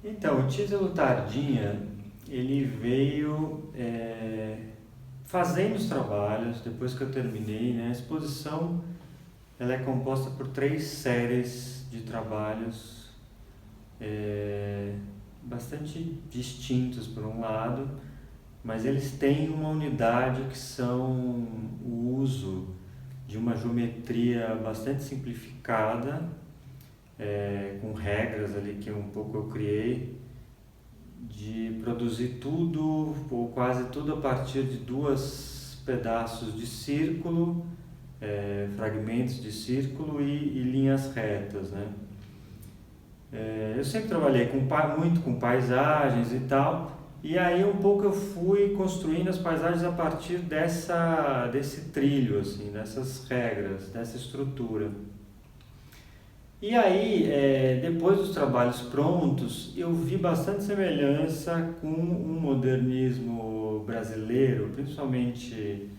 Então, o título Tardinha, ele veio fazendo os trabalhos, depois que eu terminei, né? A exposição, ela é composta por três séries de trabalhos é, bastante distintos por um lado, mas eles têm uma unidade que são o uso de uma geometria bastante simplificada, com regras ali que um pouco eu criei, de produzir tudo ou quase tudo a partir de duas pedaços de círculo, fragmentos de círculo e linhas retas, né? Eu sempre trabalhei muito com paisagens e tal, e aí um pouco eu fui construindo as paisagens a partir desse trilho, assim, dessas regras, dessa estrutura. E aí, depois dos trabalhos prontos, eu vi bastante semelhança com um modernismo brasileiro, principalmente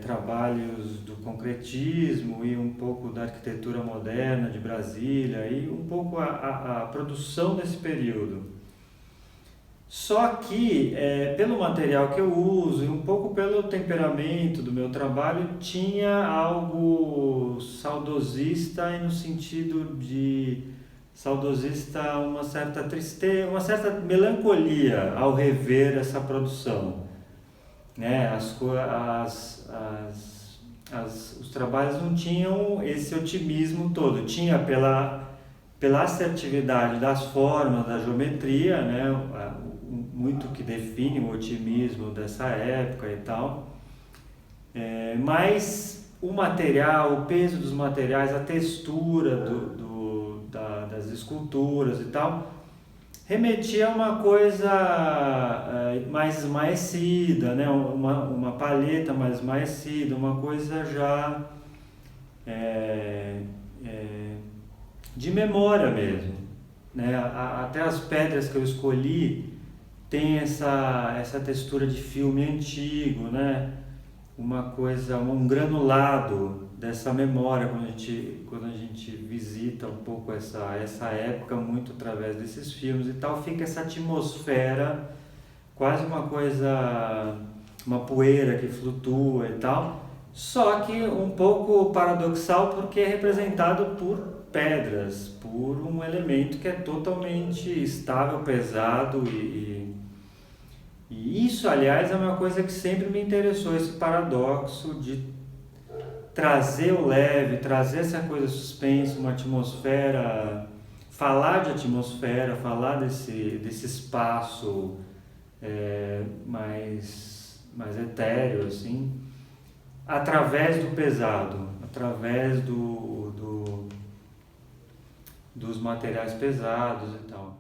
trabalhos do concretismo e um pouco da arquitetura moderna de Brasília e um pouco a produção desse período. Só que, pelo material que eu uso e um pouco pelo temperamento do meu trabalho, tinha algo saudosista e no sentido de saudosista uma certa tristeza, uma certa melancolia ao rever essa produção, né? Os trabalhos não tinham esse otimismo todo, tinha pela assertividade das formas, da geometria, né? Muito que define o otimismo dessa época e tal, mas o material, o peso dos materiais, a textura das esculturas e tal, remetia a uma coisa mais esmaecida, né? Uma palheta mais esmaecida, uma coisa já é, é, de memória mesmo, né? Até as pedras que eu escolhi tem essa textura de filme antigo, né? Uma coisa, um granulado dessa memória quando a gente visita um pouco essa época muito através desses filmes e tal, fica essa atmosfera, quase uma coisa, uma poeira que flutua e tal, só que um pouco paradoxal porque é representado por pedras, por um elemento que é totalmente estável, pesado e isso, aliás, é uma coisa que sempre me interessou, esse paradoxo de trazer o leve, trazer essa coisa suspensa, uma atmosfera, falar de atmosfera, falar desse espaço mais etéreo, assim, através do pesado, através dos materiais pesados e tal.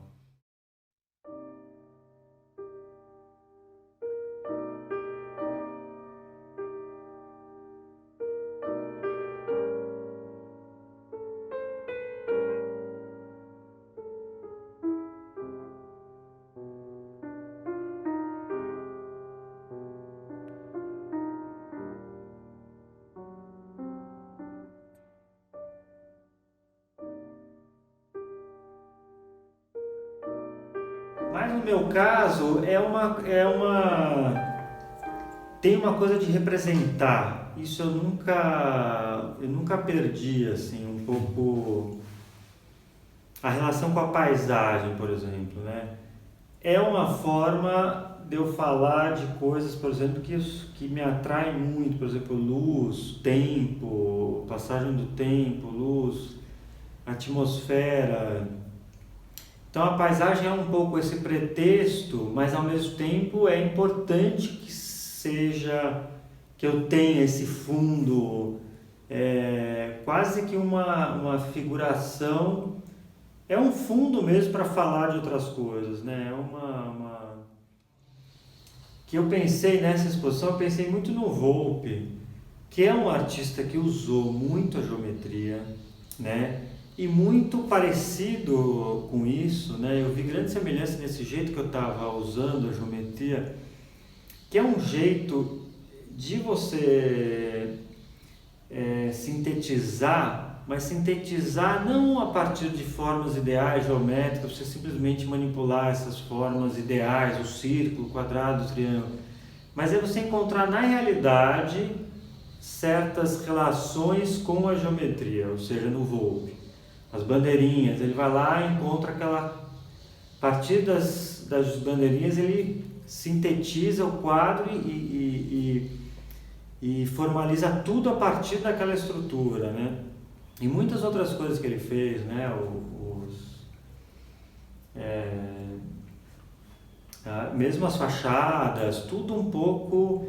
Mas no meu caso tem uma coisa de representar. Isso eu nunca perdi assim um pouco a relação com a paisagem, por exemplo, né? É uma forma de eu falar de coisas, por exemplo, que me atraem muito, por exemplo, luz, tempo, passagem do tempo, luz, atmosfera. Então a paisagem é um pouco esse pretexto, mas ao mesmo tempo é importante que eu tenha esse fundo, quase que uma figuração, é um fundo mesmo para falar de outras coisas, né? Que eu pensei nessa exposição, eu pensei muito no Volpe, que é um artista que usou muito a geometria, né? E muito parecido com isso, né? Eu vi grande semelhança nesse jeito que eu estava usando a geometria, que é um jeito de você sintetizar mas sintetizar não a partir de formas ideais, geométricas, você simplesmente manipular essas formas ideais, o círculo, o quadrado, o triângulo, mas é você encontrar na realidade certas relações com a geometria, ou seja, no Volpe. As bandeirinhas, ele vai lá e encontra aquela... A partir das bandeirinhas ele sintetiza o quadro e formaliza tudo a partir daquela estrutura, né? E muitas outras coisas que ele fez, né? Mesmo as fachadas, tudo um pouco...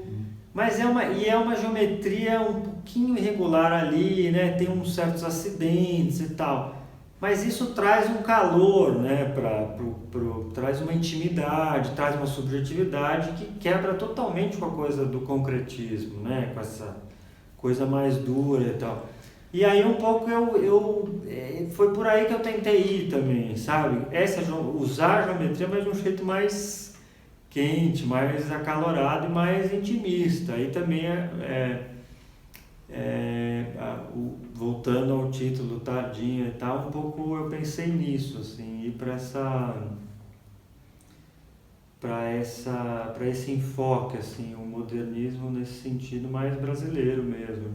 Mas é uma geometria um pouquinho irregular ali, né? Tem uns certos acidentes e tal. Mas isso traz um calor, né? Traz uma intimidade, traz uma subjetividade que quebra totalmente com a coisa do concretismo, né? Com essa coisa mais dura e tal. E aí um pouco foi por aí que eu tentei ir também, sabe? Usar a geometria, mas de um jeito mais quente, mais acalorado e mais intimista. Aí também voltando ao título Tardinha e tal, um pouco eu pensei nisso, assim, ir para esse enfoque, assim, o modernismo nesse sentido mais brasileiro mesmo,